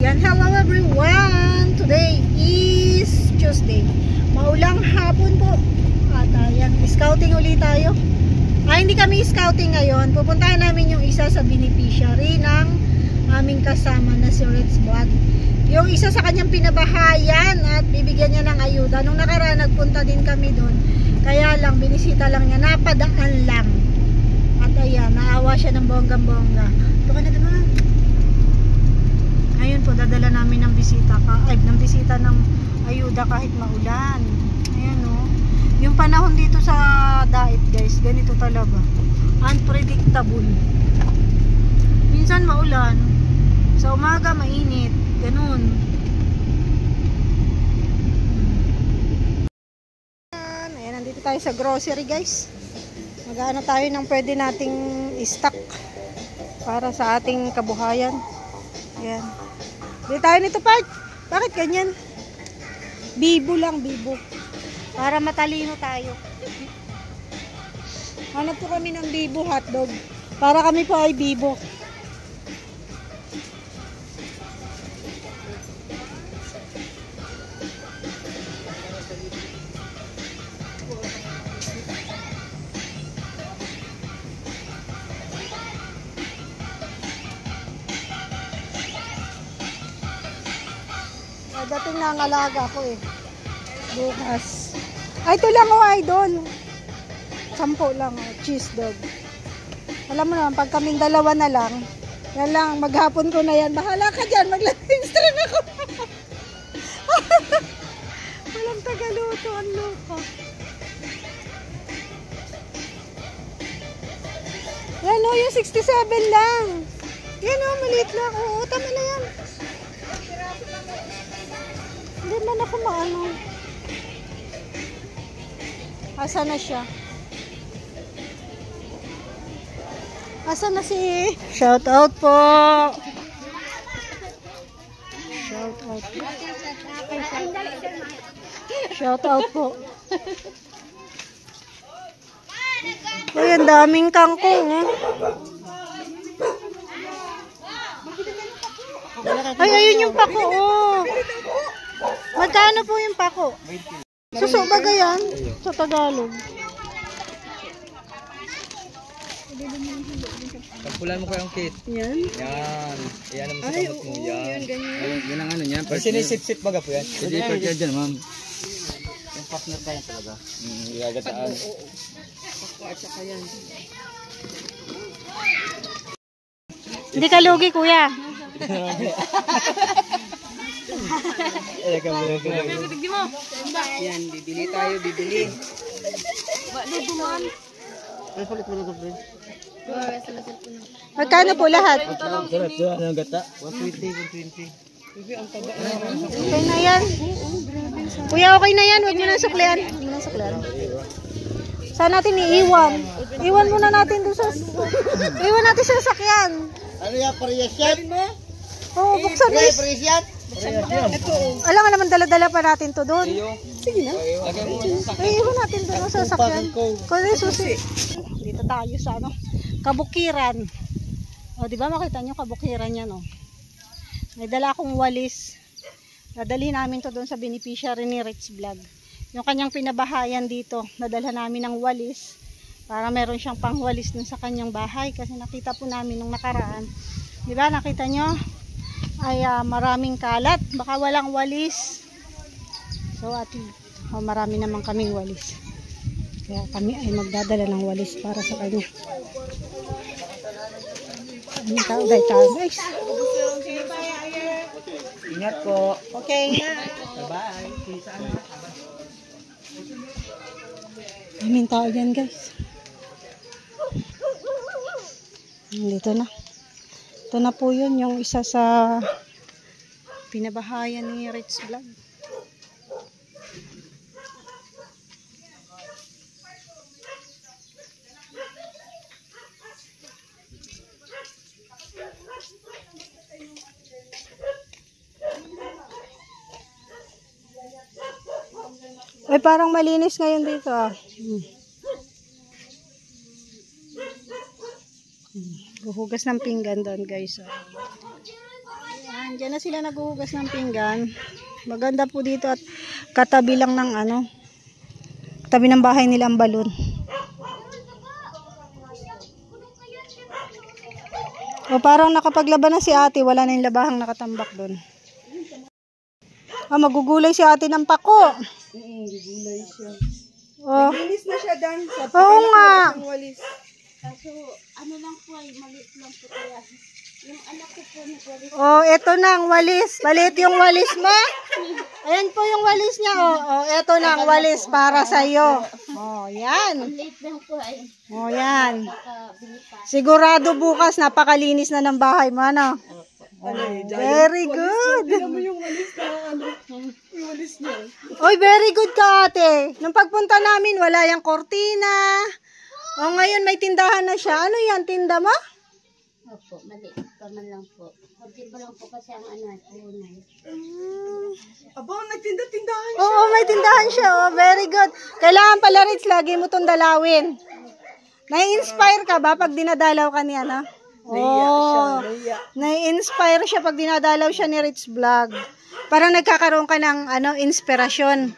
Yan, hello everyone! Today is Tuesday. Maulang hapon po. At yan, scouting ulit tayo. Hindi kami scouting ngayon. Pupuntahan namin yung isa sa beneficiary ng aming kasama na si Rex Vlog. Yung isa sa kanyang pinabahayan at bibigyan niya ng ayuda. Nung nakaraan nagpunta din kami doon. Kaya lang, binisita lang niya. Napadaan lang. At ayan, naawa siya ng bonggang-bongga. Ito ka na naman. Ngayon po, dadala namin ng bisita ng ayuda kahit maulan. Ayan o. Yung panahon dito sa Daet guys, ganito talaga. Unpredictable. Minsan maulan. Sa umaga mainit. Ganun. Ayan, nandito tayo sa grocery guys. Mag-ano tayo ng pwede nating i-stock para sa ating kabuhayan. Ayan. Hindi tayo nito, Pat. Bakit ganyan? Bibo lang, bibo. Para matalino tayo. Hanap po kami ng bibo hotdog. Para kami po ay bibo. Dating na ang alaga ko eh. Bukas. Ay, ito lang idol. 10 lang cheese dog. Alam mo naman, pag kaming dalawa na lang, yan lang, maghapon ko na yan. Bahala ka dyan, mag-living stream ako. Walang tagaluto, ang lupa. Yan o, yung 67 lang. Yan o, maliit lang. Oo, tama na yan. Hindi man ako maano. Asa na siya? Asa na si... Shout out po! Shout out po. Shout out po. Uy, ang daming kangkong eh. Ay, ayun yung pako oh. Magkano po yung pako? Susuba yan sa Tagalog. Pagpulan mo ko yung kit. Yan. Yan. Yan ang Ay, masakamot mo. oo, Yan. yan, ganyan. Yan ang ano niya. Sinisip-sip baga po yan. Hindi pa kaya dyan, ma'am. Yung partner tayo talaga. Gagataan. At saka yan. Hindi ka lugi, kuya. Yan, bibili tayo, bibili. Magkano po lahat? Sarap siya. Anong gata? 120, 120. Okay na yan. Kuya, okay na yan. Huwag nyo na suklian. Huwag nyo na suklian. Saan natin iiwan? Iwan muna natin doon sa... Iwan natin sa sasakyan. Ano yan, parehas yan? Oo, buksan mo. Parehas yan? Alam nga naman, dala-dala pa natin to doon. Sige na. Lagay mo sa Ay, iwan natin doon sa sasakyan. Kung susi. Dito tayo sa ano, Kabukiran. O, di ba makita nyo Kabukiran yan, o. May dala akong walis. Nadali namin to doon sa beneficiary ni Rex Vlog. Yung kanyang pinabahayan dito, nadala namin ng walis para meron siyang pangwalis dun sa kanyang bahay kasi nakita po namin nung nakaraan. Di ba nakita nyo? Ay maraming kalat, baka walang walis. So at marami naman kaming walis. Kaya kami ay magdadala ng walis para sa kanya. Guys. Ingat po. Okay. Bye-bye. Daming tao dyan guys. Dito na. Ito na po yun yung isa sa pinabahayan ni Rex Vlog. Ay, parang malinis ngayon dito ah. Huhugas ng pinggan doon guys. Oh. Ayan. Diyan na sila naghuhugas ng pinggan. Maganda po dito at katabi lang ng ano, katabi ng bahay nila ang balon. O parang nakapaglaban na si ate, wala na yung labahang nakatambak doon. Magugulay si ate ng pako. Gugulay siya. Oh. Naglinis na siya dan sa Oo nga. walis. Kaso, ano lang po ay maliit lang po kaya. Yung anak ko po nagwalis. Oh, eto na ang walis. Maliit yung walis mo. Ayan po yung walis niya. Oh, eto na ang walis para sa iyo. Oh, yan. Maliit lang po ay Oh, yan. nakabili pa. Sigurado bukas napakalinis na ng bahay mo, ano? Very good. Tignan mo yung walis na ano. Yung walis niya. Oy, very good ka, ate. Nung pagpunta namin, wala yung kortina. Oh, ngayon may tindahan na siya. Ano yan, tinda mo? Opo, maliit pa man lang po. Pagdi pa lang po kasi ang ano, tunay. Aba, nagtinda-tindahan siya. Oo, may tindahan siya. Oh, very good. Kailangan pala, Rich, lagi mo itong dalawin. Nai-inspire ka ba pag dinadalaw ka niya, no? Oh, nai-inspire siya pag dinadalaw siya ni Rich Vlog. Parang nagkakaroon ka ng ano, inspirasyon.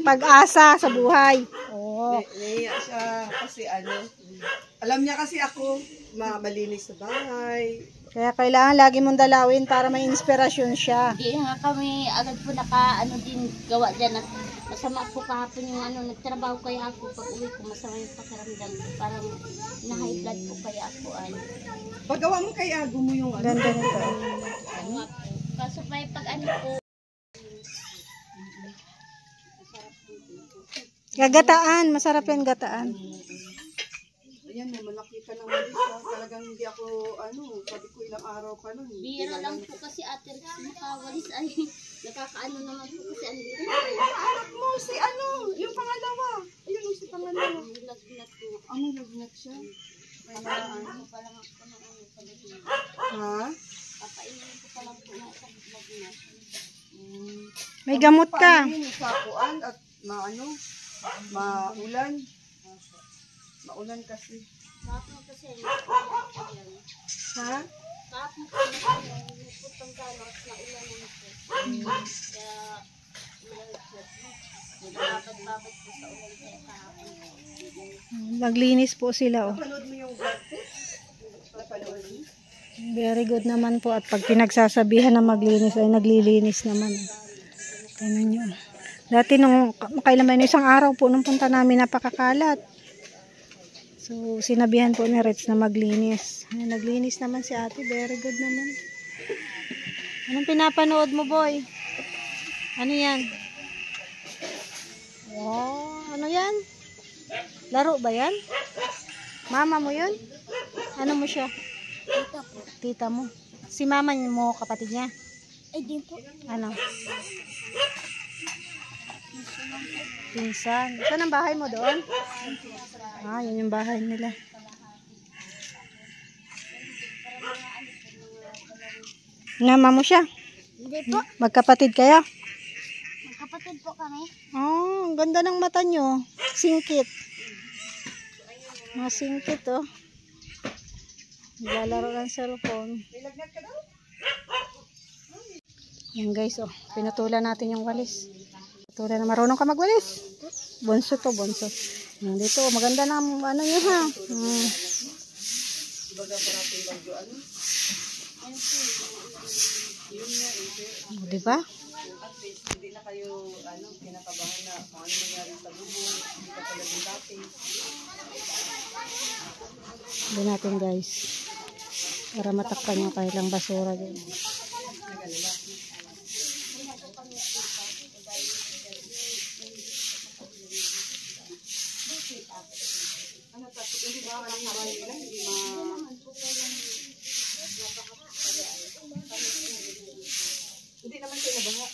Pag-asa sa buhay. Oh. Naiya siya kasi ano. Alam niya kasi ako, malinis sa bahay. Kaya kailangan lagi mong dalawin para may inspirasyon siya. Hindi nga kami agad po ano din gawa dyan. Masama po kahapon yung ano, nagtrabaho kaya ako pag uwi ko, masama yung pakiramdam ko. Parang na-high blood po kaya ako ay. Paggawa mo kay Ago mo yung ano. Ganda nito. Ano nga po. Kaso pa pag ano po, Gagataan, masarap yan gataan. Ayan, may malaki ka ng walis. Talagang hindi ako, ano, sabi ko ilang araw pa nun. bira lang po kasi ate Rex makawalis ay nakakaano naman po kasi ang dito. Anak mo, si ano, yung pangalawa. Ayun yung si pangalawa. Lagnat po. Ano, lagnat siya? Ano pa lang ako ng ano sa lagnat. Ha? Papainin ko pa lang po na sa lagnat. May gamot ka. Paano yun, sapuan at maano, maulan. Maulan kasi. Kahapon kasi Ha? kahapon kasi nagputang gano'n na ulan naman po. Kaya nagbabat-babat po sa ulan kaya kahapon. Naglinis po sila. Oh. Panood mo yung vlog ko? Panood mo? Very good naman po. At pag pinagsasabihan na maglinis ay naglilinis naman. Tingnan nyo. Dati nung kailan ba isang araw po nung punta namin napakakalat. So sinabihan po ni Rich na maglinis. Ay, naglinis naman si ate. Very good naman. Anong pinapanood mo, boy? Ano yan? Wow, ano yan? Laro ba yan? Mama mo yun? Ano mo siya? Tita po. Tita mo. Si mama mo, kapatid niya. Ay, din po. Ano? Pinsan. Saan ang bahay mo doon? Ah, yun yung bahay nila. Nama mo siya? Hindi po. Magkapatid kayo? Magkapatid po kami. Oh, ang ganda ng mata nyo. Singkit. Mga singkit, oh. Naglalaro ng cellphone. Yan guys, oh. Pinutulan natin yung walis. Pinutulan na marunong ka magwalis. Bonso to, bonso. Yan dito, maganda na ano yun ha. Diba? At least, hindi na kayo, ano, kinakabahan na kung ano nangyari sa bubong. Hindi ka pala yung dati. Hindi natin guys. Para matakpan yung kailang basura dyan. Ano, tapos hindi ba ang bahay nila? Hindi Hindi naman kayo nabaha.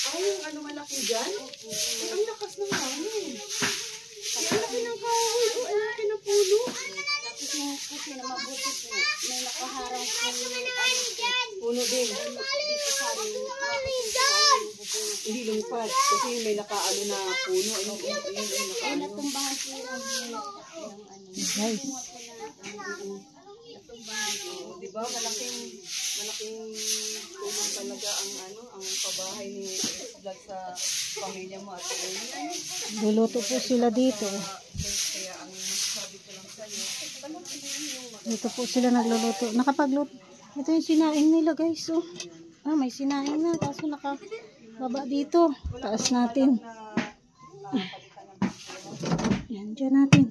Ay, yung ano malaki dyan? Ay, ang lakas ng hangin. Ay, ang laki ng kahoy. Oh, ang laki ng puno. Tapos yung puti na mabuti po, may nakaharang po ano, Puno din. dito sa amin, puno. Ayun. Ay, natumbahan po yung ano. Guys. Di ba? Malaking tulong talaga ang pabahay ni Vlog sa pamilya mo at ayun. Luluto po sila dito. Kaya ang sabi ko lang sa'yo, Dito po sila nagluluto. Nakapagluto. Ito yung sinaing nila guys. Oh. Ah, may sinaing na. Kaso nakababa dito. Taas natin. Yan, dyan natin.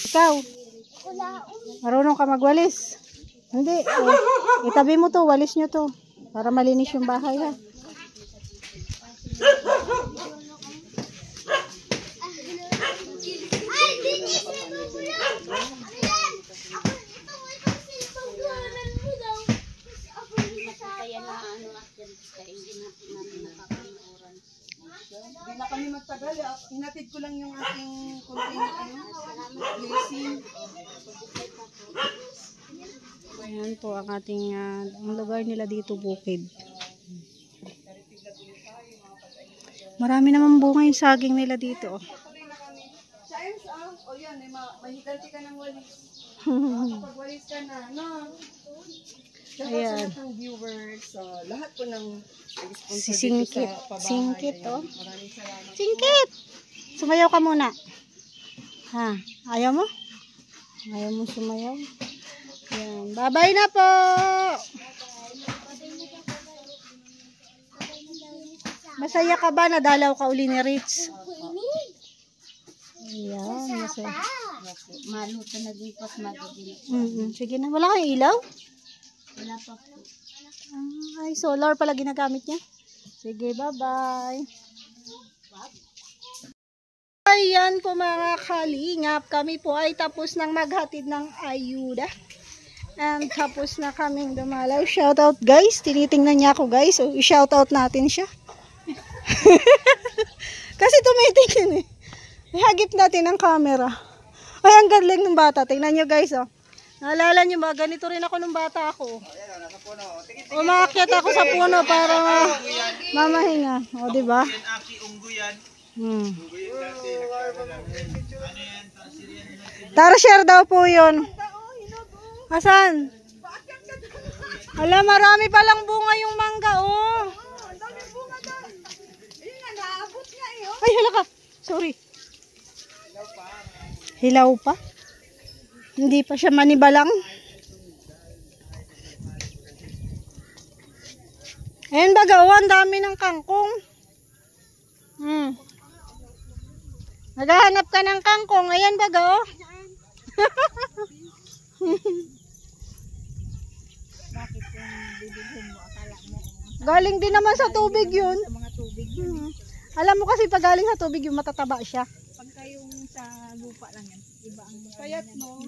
Ikaw, marunong ka magwalis? Hindi. Itabi mo to, walis nyo to. Para malinis yung bahay ha. Kaya na ano natin, kaya hindi natin nakakamuran. hindi na kami magtagal. Hinatid ko lang yung ating kunting blessing. Ayan po ang ating ang lugar nila dito, bukid. Marami naman bunga yung saging nila dito. Science o yan, mahiganti ka ng walis. Kapag walis ka na, no? Ayan. Lahat ng viewers, lahat po ng Si Singkit. Singkit, oh. Maraming salamat. Singkit! Sumayaw ka muna. Ha? Ayaw mo? Ayaw mo sumayaw? Ayan. Bye-bye na po! Masaya ka ba? Nadalaw ka uli ni Rich? Ayan. Masaya. Maluto na din po at magiging. Sige na. Wala kayong ilaw? Wala pa po. Ay, solar pala ginagamit niya. Sige, bye-bye. Ayan po mga kalingap. Kami po ay tapos ng maghatid ng ayuda. And tapos na kaming dumalaw. Shoutout guys. Tinitingnan niya ako guys. So, i-shoutout natin siya. Kasi tumitingin eh. Ihagip natin ang camera. Ay, ang galing ng bata. Tingnan nyo guys oh. Naalala nyo ba? Ganito rin ako nung bata ako. Umakyat ako sa puno para mamahinga. O, diba? Tara, share daw po yun. Asan? Hala, marami palang bunga yung mangga, oh. Ay, hala ka. Sorry. Hilaw pa? Hindi pa siya manibalang. Ayan baga, oh, ang dami ng kangkong. Naghahanap ka ng kangkong. Ayan baga, oh. Galing din naman sa tubig yun. Alam mo kasi pag galing sa tubig yung matataba siya. Pagka yung sa lupa lang yan, iba ang payat, no?